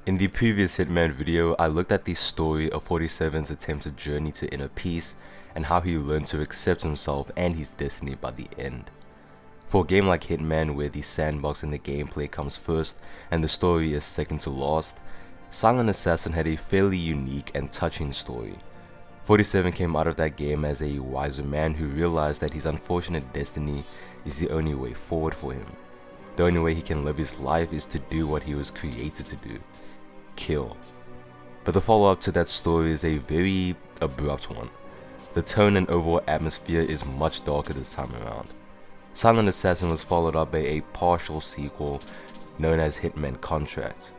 In the previous Hitman video, I looked at the story of 47's attempted journey to inner peace and how he learned to accept himself and his destiny by the end. For a game like Hitman, where the sandbox and the gameplay comes first and the story is second to last, Silent Assassin had a fairly unique and touching story. 47 came out of that game as a wiser man who realized that his unfortunate destiny is the only way forward for him. The only way he can live his life is to do what he was created to do: kill. But the follow-up to that story is a very abrupt one. The tone and overall atmosphere is much darker this time around. Silent Assassin was followed up by a partial sequel known as Hitman Contract.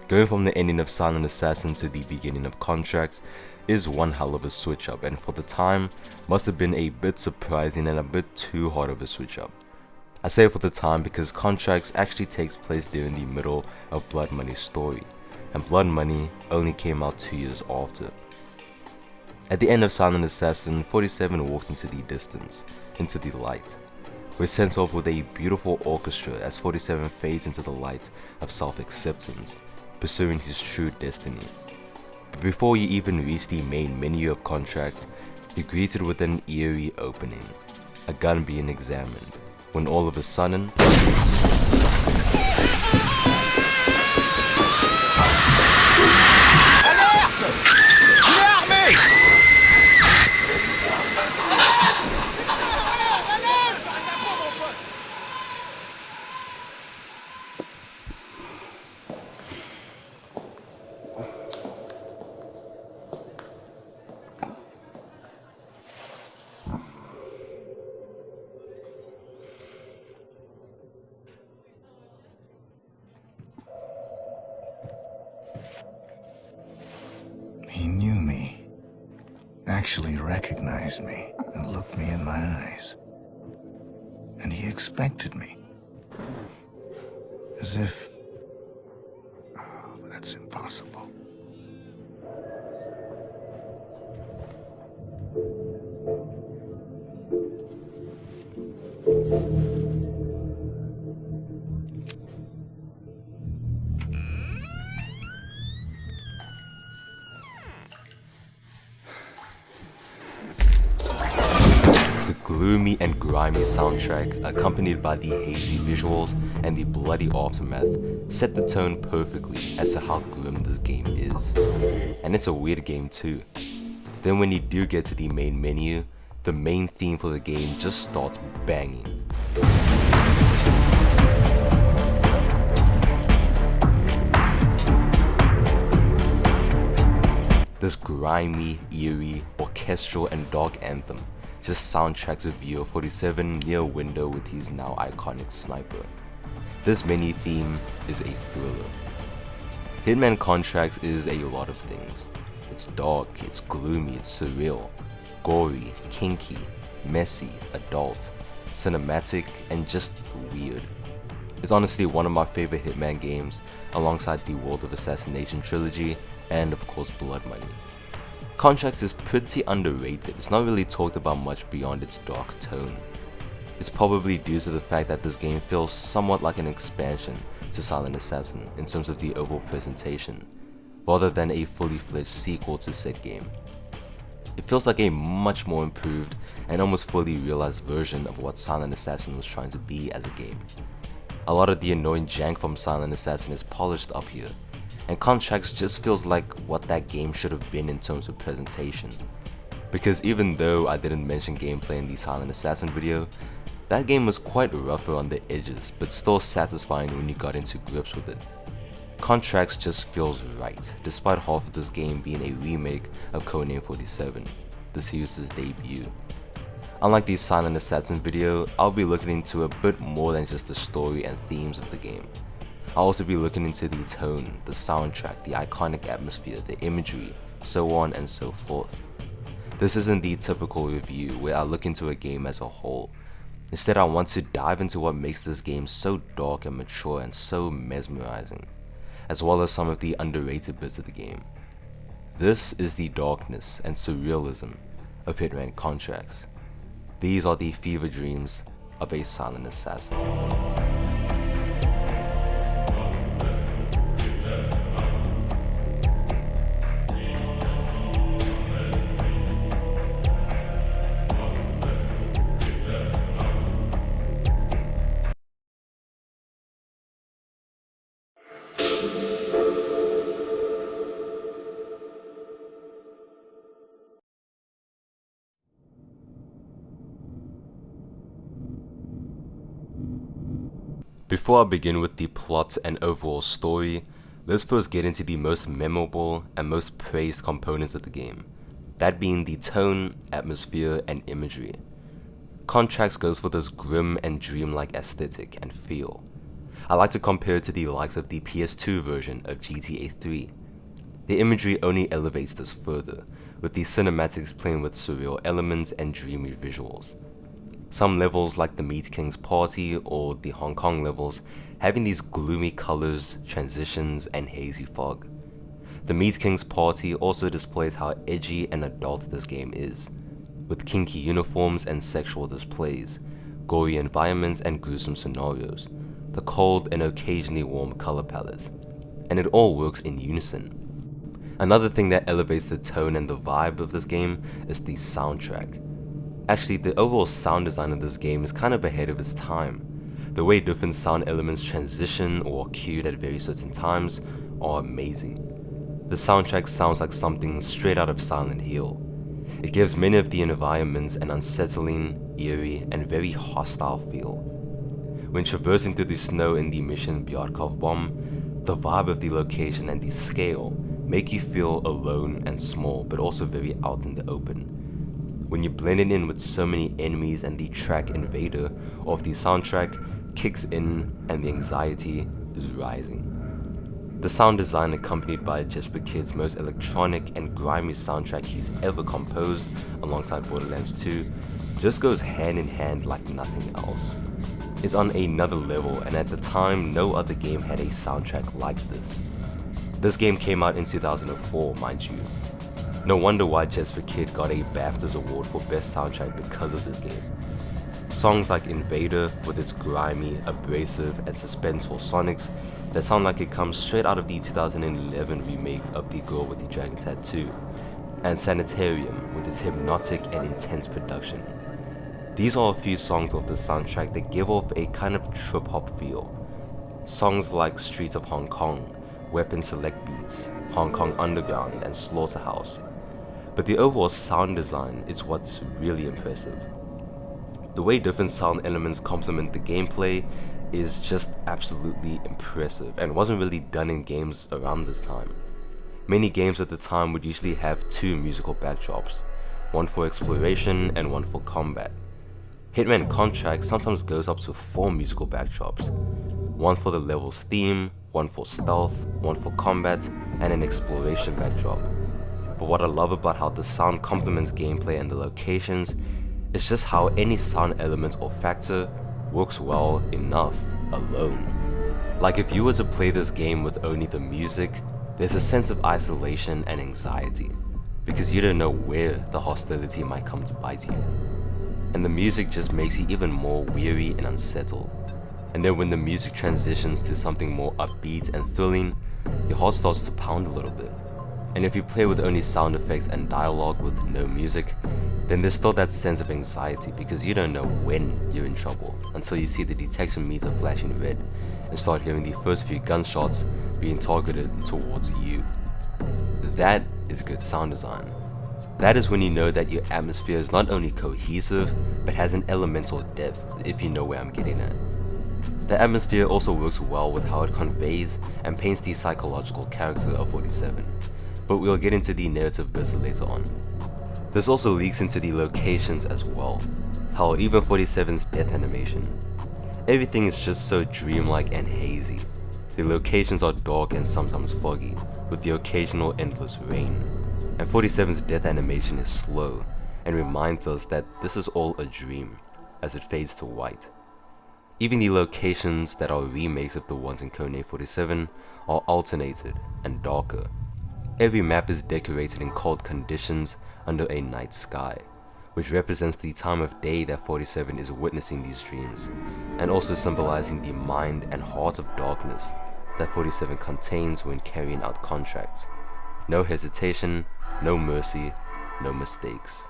Going from the ending of Silent Assassin to the beginning of Contract is one hell of a switch up, and for the time must have been a bit surprising and a bit too hard of a switch up. I say for the time because Contracts actually takes place during the middle of Blood Money's story, and Blood Money only came out 2 years after. At the end of Silent Assassin, 47 walks into the distance, into the light. We're sent off with a beautiful orchestra as 47 fades into the light of self-acceptance, pursuing his true destiny. But before you even reach the main menu of Contracts, you're greeted with an eerie opening, a gun being examined, when all of a sudden, He knew me, actually recognized me, and looked me in my eyes. And he expected me. As if... Oh, that's impossible. gloomy and grimy soundtrack, accompanied by the hazy visuals and the bloody aftermath, set the tone perfectly as to how grim this game is. And it's a weird game too. Then when you do get to the main menu, the main theme for the game just starts banging. This grimy, eerie, orchestral and dark anthem just soundtracks a view of 47 near a window with his now iconic sniper. This menu theme is a thriller. Hitman Contracts is a lot of things. It's dark, it's gloomy, it's surreal, gory, kinky, messy, adult, cinematic, and just weird. It's honestly one of my favorite Hitman games, alongside the World of Assassination trilogy and of course Blood Money. Contracts is pretty underrated. It's not really talked about much beyond its dark tone. It's probably due to the fact that this game feels somewhat like an expansion to Silent Assassin in terms of the overall presentation, rather than a fully fledged sequel to said game. It feels like a much more improved and almost fully realized version of what Silent Assassin was trying to be as a game. A lot of the annoying jank from Silent Assassin is polished up here, and Contracts just feels like what that game should have been in terms of presentation. Because even though I didn't mention gameplay in the Silent Assassin video, that game was quite rougher on the edges, but still satisfying when you got into grips with it. Contracts just feels right, despite half of this game being a remake of Codename 47, the series' debut. Unlike the Silent Assassin video, I'll be looking into a bit more than just the story and themes of the game. I'll also be looking into the tone, the soundtrack, the iconic atmosphere, the imagery, so on and so forth. This isn't the typical review where I look into a game as a whole. Instead, I want to dive into what makes this game so dark and mature and so mesmerizing, as well as some of the underrated bits of the game. This is the darkness and surrealism of Hitman Contracts. These are the fever dreams of a Silent Assassin. Before I begin with the plot and overall story, let's first get into the most memorable and most praised components of the game, that being the tone, atmosphere, and imagery. Contracts goes for this grim and dreamlike aesthetic and feel. I like to compare it to the likes of the PS2 version of GTA 3. The imagery only elevates this further, with the cinematics playing with surreal elements and dreamy visuals. Some levels like the Meat King's Party or the Hong Kong levels having these gloomy colors, transitions, and hazy fog. The Meat King's Party also displays how edgy and adult this game is, with kinky uniforms and sexual displays, gory environments and gruesome scenarios, the cold and occasionally warm color palettes, and it all works in unison. Another thing that elevates the tone and the vibe of this game is the soundtrack. Actually, the overall sound design of this game is kind of ahead of its time. The way different sound elements transition or are cued at very certain times are amazing. The soundtrack sounds like something straight out of Silent Hill. It gives many of the environments an unsettling, eerie, and very hostile feel. When traversing through the snow in the mission Byarkov Bomb, the vibe of the location and the scale make you feel alone and small, but also very out in the open. When you blend it in with so many enemies and the track Invader of the soundtrack kicks in and the anxiety is rising. The sound design, accompanied by Jesper Kid's most electronic and grimy soundtrack he's ever composed alongside Borderlands 2, just goes hand in hand like nothing else. It's on another level, and at the time no other game had a soundtrack like this. This game came out in 2004, mind you. No wonder why Jesper Kid got a BAFTAs award for best soundtrack because of this game. Songs like Invader, with its grimy, abrasive, and suspenseful sonics that sound like it comes straight out of the 2011 remake of The Girl with the Dragon Tattoo, and Sanitarium with its hypnotic and intense production. These are a few songs of the soundtrack that give off a kind of trip-hop feel. Songs like Streets of Hong Kong, Weapon Select Beats, Hong Kong Underground, and Slaughterhouse. But the overall sound design is what's really impressive. The way different sound elements complement the gameplay is just absolutely impressive and wasn't really done in games around this time. Many games at the time would usually have two musical backdrops, one for exploration and one for combat. Hitman Contract sometimes goes up to 4 musical backdrops, one for the level's theme, one for stealth, one for combat, and an exploration backdrop. But what I love about how the sound complements gameplay and the locations is just how any sound element or factor works well enough alone. Like if you were to play this game with only the music, there's a sense of isolation and anxiety, because you don't know where the hostility might come to bite you. And the music just makes you even more weary and unsettled. And then when the music transitions to something more upbeat and thrilling, your heart starts to pound a little bit. And if you play with only sound effects and dialogue with no music, then there's still that sense of anxiety because you don't know when you're in trouble until you see the detection meter flashing red and start hearing the first few gunshots being targeted towards you. That is good sound design. That is when you know that your atmosphere is not only cohesive, but has an elemental depth, if you know where I'm getting at. The atmosphere also works well with how it conveys and paints the psychological character of 47, but we'll get into the narrative bits later on. This also leaks into the locations as well, how even 47's death animation. Everything is just so dreamlike and hazy. The locations are dark and sometimes foggy, with the occasional endless rain. And 47's death animation is slow, and reminds us that this is all a dream, as it fades to white. Even the locations that are remakes of the ones in Codename 47 are alternated and darker. Every map is decorated in cold conditions under a night sky, which represents the time of day that 47 is witnessing these dreams, and also symbolizing the mind and heart of darkness that 47 contains when carrying out contracts. No hesitation, no mercy, no mistakes.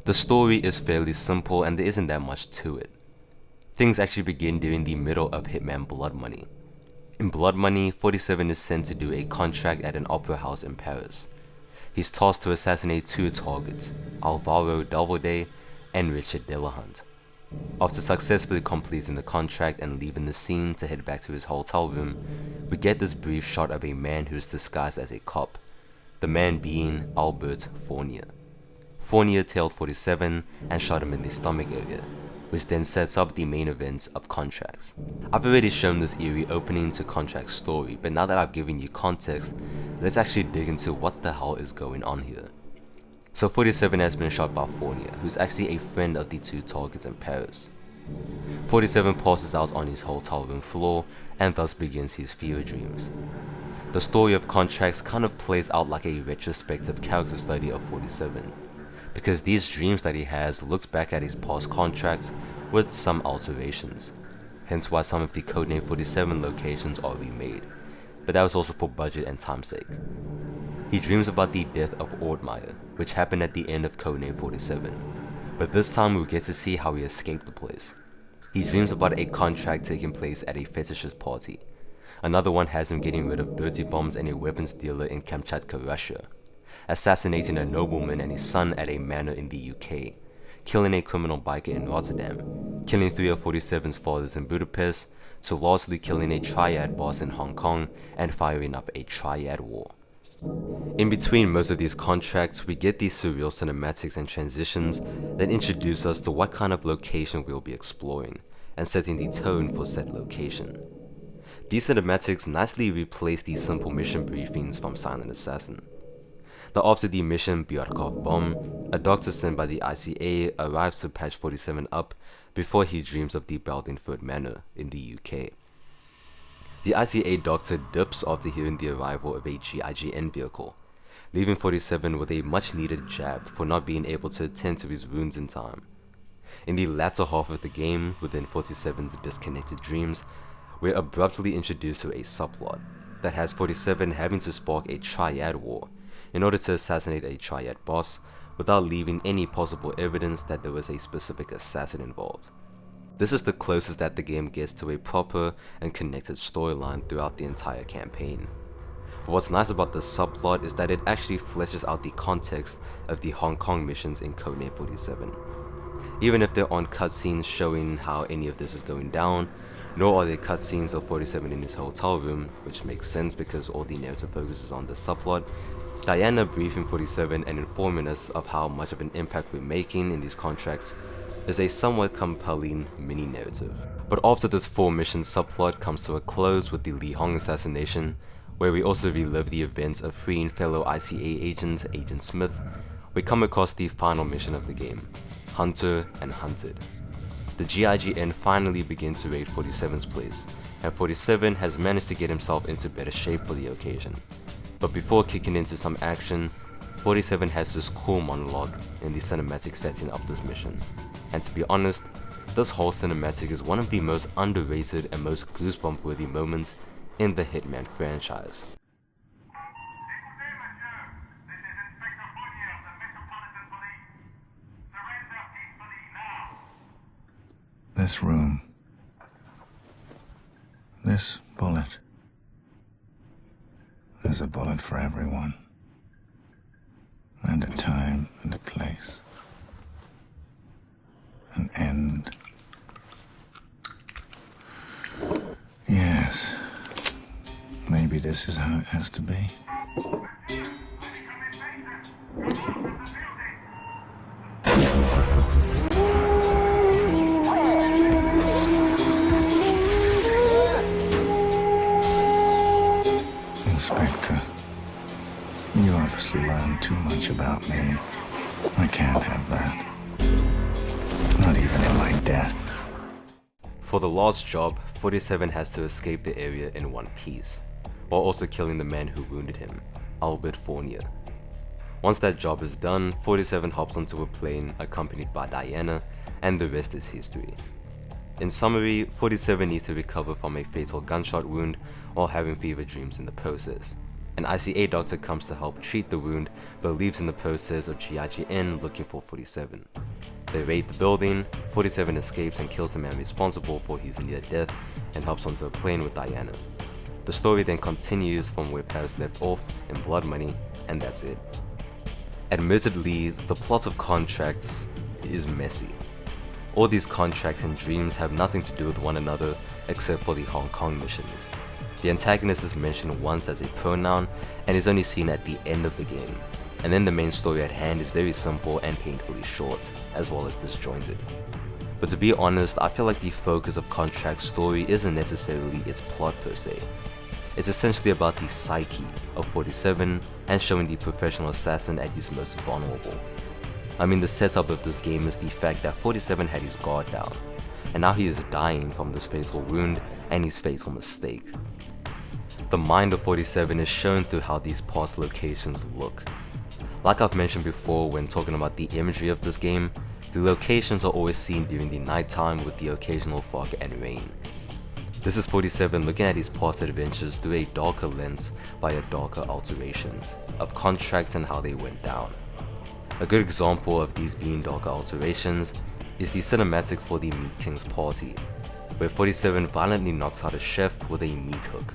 The story is fairly simple and there isn't that much to it. Things actually begin during the middle of Hitman Blood Money. In Blood Money, 47 is sent to do a contract at an opera house in Paris. He's tasked to assassinate two targets, Alvaro Dalvode and Richard Delahunt. After successfully completing the contract and leaving the scene to head back to his hotel room, we get this brief shot of a man who is disguised as a cop, the man being Albert Fournier. Fournier tailed 47 and shot him in the stomach area, which then sets up the main event of Contracts. I've already shown this eerie opening to Contract's story, but now that I've given you context, let's actually dig into what the hell is going on here. So 47 has been shot by Fournier, who's actually a friend of the two targets in Paris. 47 passes out on his hotel room floor and thus begins his fever dreams. The story of Contracts kind of plays out like a retrospective character study of 47, because these dreams that he has looks back at his past contracts with some alterations, hence why some of the Codename 47 locations are remade, but that was also for budget and time's sake. He dreams about the death of Ortmeyer, which happened at the end of Codename 47, but this time we get to see how he escaped the place. He dreams about a contract taking place at a fetishist party. Another one has him getting rid of dirty bombs and a weapons dealer in Kamchatka, Russia, assassinating a nobleman and his son at a manor in the UK, killing a criminal biker in Rotterdam, killing 3 of 47's fathers in Budapest, so lastly killing a triad boss in Hong Kong and firing up a triad war. In between most of these contracts, we get these surreal cinematics and transitions that introduce us to what kind of location we'll be exploring, and setting the tone for said location. These cinematics nicely replace the simple mission briefings from Silent Assassin. That after the mission Byarkov Bomb, a doctor sent by the ICA arrives to patch 47 up before he dreams of the Beldenford Manor in the UK. The ICA doctor dips after hearing the arrival of a GIGN vehicle, leaving 47 with a much needed jab for not being able to attend to his wounds in time. In the latter half of the game, within 47's disconnected dreams, we're abruptly introduced to a subplot that has 47 having to spark a triad war in order to assassinate a triad boss without leaving any possible evidence that there was a specific assassin involved. This is the closest that the game gets to a proper and connected storyline throughout the entire campaign. But what's nice about this subplot is that it actually fleshes out the context of the Hong Kong missions in Codename 47. Even if there aren't cutscenes showing how any of this is going down, nor are there cutscenes of 47 in his hotel room, which makes sense because all the narrative focuses on this subplot, Diana briefing 47 and informing us of how much of an impact we're making in these contracts is a somewhat compelling mini-narrative. But after this 4-mission subplot comes to a close with the Li Hong assassination, where we also relive the events of freeing fellow ICA agent, Agent Smith, we come across the final mission of the game, Hunter and Hunted. The GIGN finally begin to raid 47's place, and 47 has managed to get himself into better shape for the occasion. But before kicking into some action, 47 has this cool monologue in the cinematic setting of this mission. And to be honest, this whole cinematic is one of the most underrated and most goosebump worthy moments in the Hitman franchise. This room. This bullet. There's a bullet for everyone. And a time and a place. An end. Yes. Maybe this is how it has to be. Inspector, you obviously learned too much about me. I can't have that. Not even in my death. For the last job, 47 has to escape the area in one piece, while also killing the man who wounded him, Albert Fournier. Once that job is done, 47 hops onto a plane accompanied by Diana, and the rest is history. In summary, 47 needs to recover from a fatal gunshot wound while having fever dreams in the process. An ICA doctor comes to help treat the wound, but leaves in the process of triaging in looking for 47. They raid the building, 47 escapes and kills the man responsible for his near death and hops onto a plane with Diana. The story then continues from where Paris left off in Blood Money, and that's it. Admittedly, the plot of Contracts is messy. All these contracts and dreams have nothing to do with one another except for the Hong Kong missions. The antagonist is mentioned once as a pronoun and is only seen at the end of the game, and then the main story at hand is very simple and painfully short, as well as disjointed. But to be honest, I feel like the focus of Contract's story isn't necessarily its plot per se. It's essentially about the psyche of 47 and showing the professional assassin at his most vulnerable. I mean, the setup of this game is the fact that 47 had his guard down, and now he is dying from this fatal wound and his fatal mistake. The mind of 47 is shown through how these past locations look. Like I've mentioned before when talking about the imagery of this game, the locations are always seen during the nighttime with the occasional fog and rain. This is 47 looking at his past adventures through a darker lens by a darker alterations of Contracts and how they went down. A good example of these being darker alterations is the cinematic for the Meat King's party, where 47 violently knocks out a chef with a meat hook.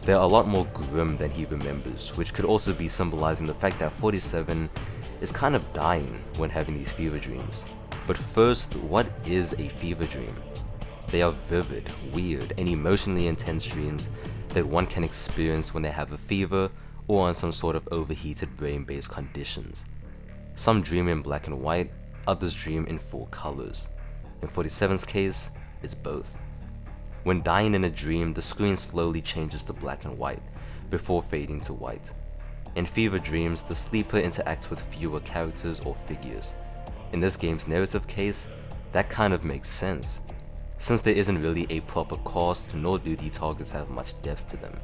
They are a lot more grim than he remembers, which could also be symbolizing the fact that 47 is kind of dying when having these fever dreams. But first, what is a fever dream? They are vivid, weird, and emotionally intense dreams that one can experience when they have a fever or on some sort of overheated brain-based conditions. Some dream in black and white, others dream in full colors. In 47's case, it's both. When dying in a dream, the screen slowly changes to black and white, before fading to white. In fever dreams, the sleeper interacts with fewer characters or figures. In this game's narrative case, that kind of makes sense, since there isn't really a proper cast, nor do the targets have much depth to them.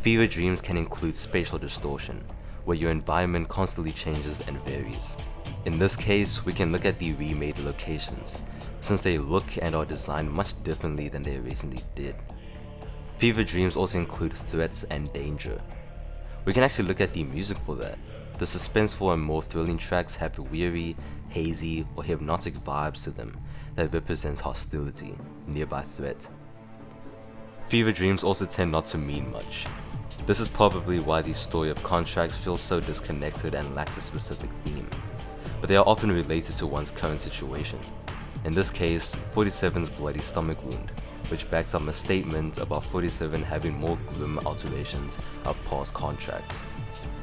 Fever dreams can include spatial distortion, where your environment constantly changes and varies. In this case, we can look at the remade locations, since they look and are designed much differently than they originally did. Fever dreams also include threats and danger. We can actually look at the music for that. The suspenseful and more thrilling tracks have weary, hazy, or hypnotic vibes to them that represents hostility, nearby threat. Fever dreams also tend not to mean much. This is probably why the story of Contracts feels so disconnected and lacks a specific theme, but they are often related to one's current situation. In this case, 47's bloody stomach wound, which backs up a statement about 47 having more grim alterations of past contracts.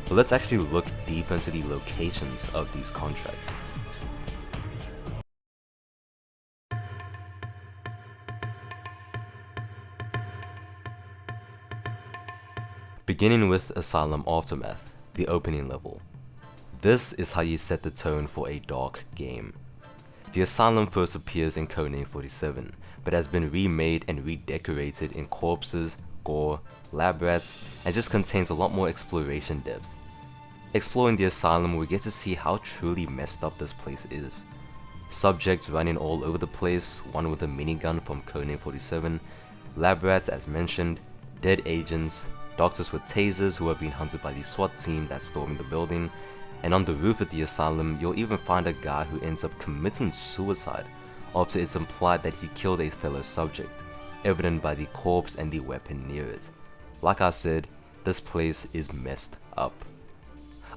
But let's actually look deep into the locations of these contracts. Beginning with Asylum Aftermath, the opening level. This is how you set the tone for a dark game. The Asylum first appears in Codename 47, but has been remade and redecorated in corpses, gore, lab rats, and just contains a lot more exploration depth. Exploring the Asylum, we get to see how truly messed up this place is. Subjects running all over the place, one with a minigun from Codename 47, lab rats as mentioned, dead agents, doctors with tasers who are being hunted by the SWAT team that's storming the building, and on the roof of the Asylum, you'll even find a guy who ends up committing suicide after it's implied that he killed a fellow subject, evident by the corpse and the weapon near it. Like I said, this place is messed up.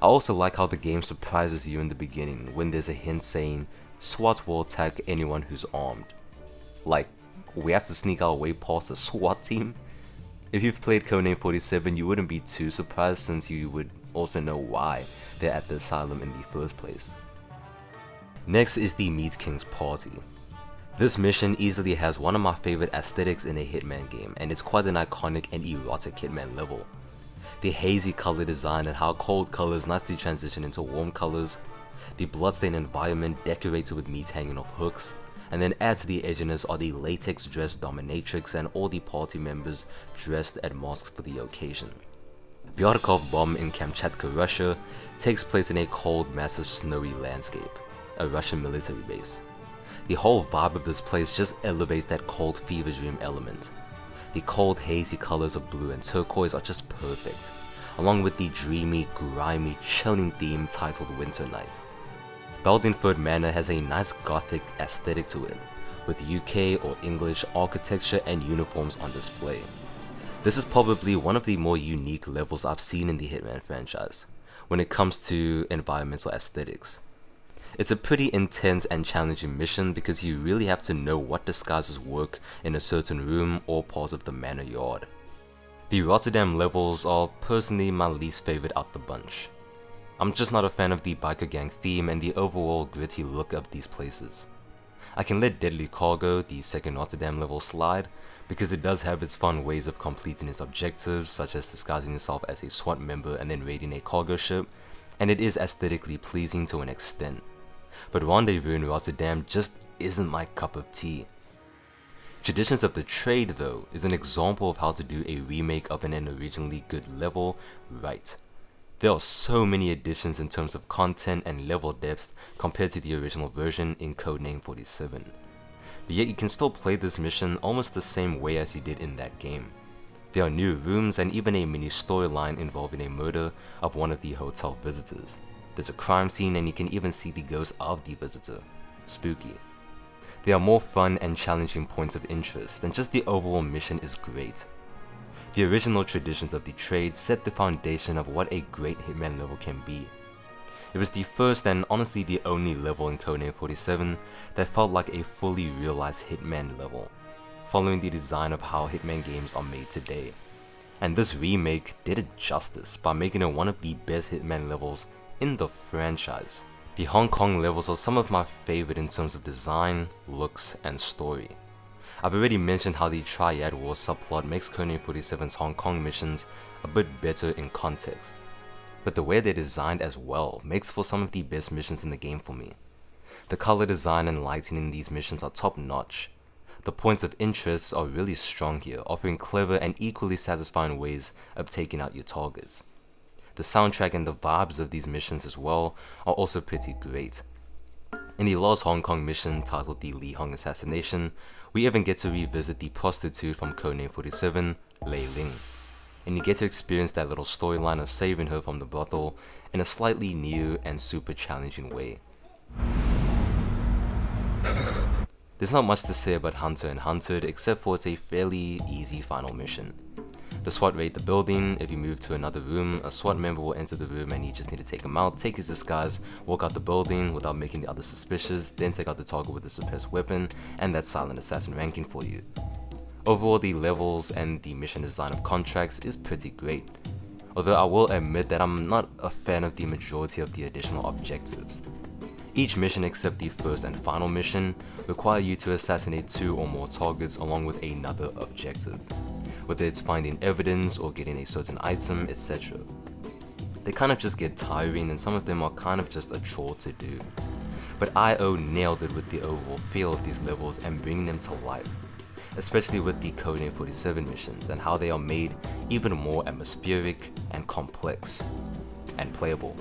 I also like how the game surprises you in the beginning when there's a hint saying SWAT will attack anyone who's armed. Like, we have to sneak our way past the SWAT team? If you've played Codename 47, you wouldn't be too surprised since you would also know why they're at the Asylum in the first place. Next is the Meat King's party. This mission easily has one of my favorite aesthetics in a Hitman game, and it's quite an iconic and erotic Hitman level. The hazy color design and how cold colors nicely transition into warm colors, the bloodstained environment decorated with meat hanging off hooks, and then add to the edginess are the latex dressed dominatrix and all the party members dressed and masked for the occasion. Byarkov Bomb in Kamchatka, Russia takes place in a cold, massive snowy landscape, a Russian military base. The whole vibe of this place just elevates that cold fever dream element. The cold hazy colors of blue and turquoise are just perfect, along with the dreamy, grimy, chilling theme titled Winter Night. Beldenford Manor has a nice gothic aesthetic to it, with UK or English architecture and uniforms on display. This is probably one of the more unique levels I've seen in the Hitman franchise, when it comes to environmental aesthetics. It's a pretty intense and challenging mission because you really have to know what disguises work in a certain room or part of the manor yard. The Rotterdam levels are personally my least favorite out the bunch. I'm just not a fan of the biker gang theme and the overall gritty look of these places. I can let Deadly Cargo, the second Rotterdam level, slide because it does have its fun ways of completing its objectives, such as disguising yourself as a SWAT member and then raiding a cargo ship, and it is aesthetically pleasing to an extent. But Rendezvous in Rotterdam just isn't my cup of tea. Traditions of the Trade, though, is an example of how to do a remake of an originally good level right. There are so many additions in terms of content and level depth compared to the original version in Codename 47. But yet you can still play this mission almost the same way as you did in that game. There are new rooms and even a mini storyline involving a murder of one of the hotel visitors. There's a crime scene and you can even see the ghost of the visitor. Spooky. There are more fun and challenging points of interest, and just the overall mission is great. The original Traditions of the Trade set the foundation of what a great Hitman level can be. It was the first and honestly the only level in Codename 47 that felt like a fully realized Hitman level, following the design of how Hitman games are made today. And this remake did it justice by making it one of the best Hitman levels in the franchise. The Hong Kong levels are some of my favorite in terms of design, looks, and story. I've already mentioned how the Triad War subplot makes Codename 47's Hong Kong missions a bit better in context, but the way they're designed as well makes for some of the best missions in the game for me. The color design and lighting in these missions are top notch. The points of interest are really strong here, offering clever and equally satisfying ways of taking out your targets. The soundtrack and the vibes of these missions as well are also pretty great. In the last Hong Kong mission titled the Li Hong Assassination, we even get to revisit the prostitute from Codename 47, Lei Ling, and you get to experience that little storyline of saving her from the brothel in a slightly new and super challenging way. There's not much to say about Hunter and Hunted except for it's a fairly easy final mission. The SWAT raid the building. If you move to another room, a SWAT member will enter the room and you just need to take him out, take his disguise, walk out the building without making the others suspicious, then take out the target with a suppressed weapon, and that's silent assassin ranking for you. Overall, the levels and the mission design of contracts is pretty great, although I will admit that I'm not a fan of the majority of the additional objectives. Each mission except the first and final mission require you to assassinate 2 or more targets along with another objective, whether it's finding evidence or getting a certain item, etc. They kind of just get tiring and some of them are kind of just a chore to do. But IO nailed it with the overall feel of these levels and bringing them to life, especially with the Codename 47 missions and how they are made even more atmospheric and complex and playable.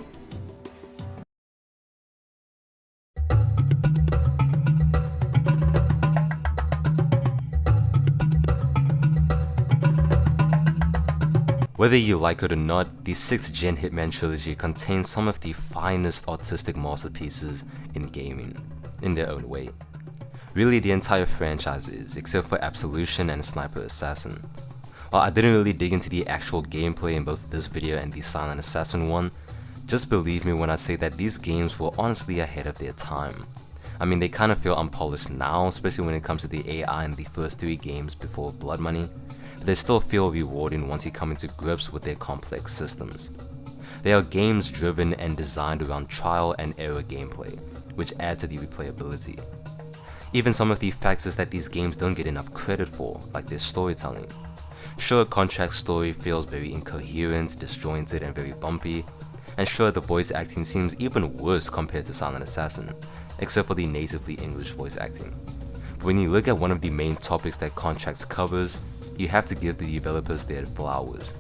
Whether you like it or not, the 6th Gen Hitman trilogy contains some of the finest artistic masterpieces in gaming, in their own way. Really the entire franchise is, except for Absolution and Sniper Assassin. While I didn't really dig into the actual gameplay in both this video and the Silent Assassin one, just believe me when I say that these games were honestly ahead of their time. I mean, they kind of feel unpolished now, especially when it comes to the AI in the first 3 games before Blood Money. They still feel rewarding once you come into grips with their complex systems. They are games driven and designed around trial and error gameplay, which add to the replayability. Even some of the factors that these games don't get enough credit for, like their storytelling. Sure, Contract's story feels very incoherent, disjointed, and very bumpy, and sure, the voice acting seems even worse compared to Silent Assassin, except for the natively English voice acting. But when you look at one of the main topics that Contracts covers, you have to give the developers their flowers,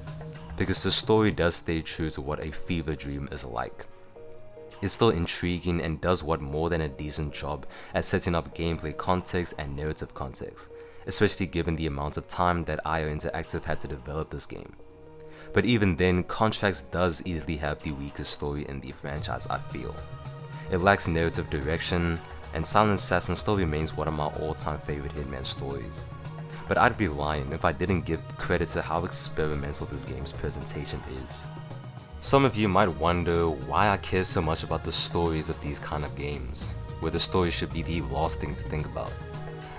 because the story does stay true to what a fever dream is like. It's still intriguing and does what more than a decent job at setting up gameplay context and narrative context, especially given the amount of time that IO Interactive had to develop this game. But even then, Contracts does easily have the weakest story in the franchise, I feel. It lacks narrative direction, and Silent Assassin still remains one of my all-time favorite Hitman stories. But I'd be lying if I didn't give credit to how experimental this game's presentation is. Some of you might wonder why I care so much about the stories of these kind of games, where the story should be the last thing to think about.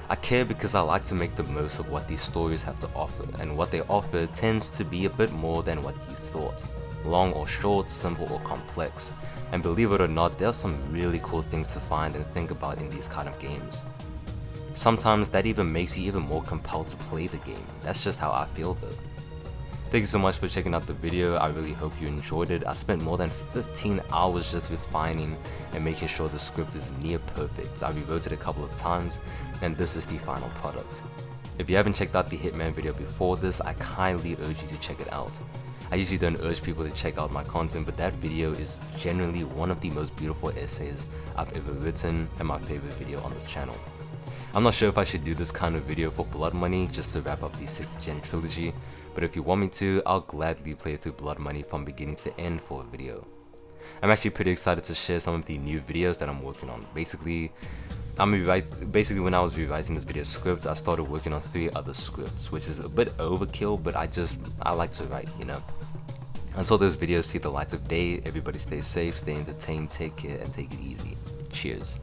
I care because I like to make the most of what these stories have to offer, and what they offer tends to be a bit more than what you thought. Long or short, simple or complex, and believe it or not, there are some really cool things to find and think about in these kind of games. Sometimes that even makes you even more compelled to play the game. That's just how I feel though. Thank you so much for checking out the video. I really hope you enjoyed it. I spent more than 15 hours just refining and making sure the script is near perfect. I rewrote it a couple of times, and this is the final product. If you haven't checked out the Hitman video before this, I kindly urge you to check it out. I usually don't urge people to check out my content, but that video is generally one of the most beautiful essays I've ever written and my favorite video on this channel. I'm not sure if I should do this kind of video for Blood Money just to wrap up the 6th gen trilogy, but if you want me to, I'll gladly play through Blood Money from beginning to end for a video. I'm actually pretty excited to share some of the new videos that I'm working on. Basically when I was rewriting this video script, I started working on 3 other scripts, which is a bit overkill, but I like to write, you know. Until those videos see the light of day, everybody stay safe, stay entertained, take care, and take it easy. Cheers.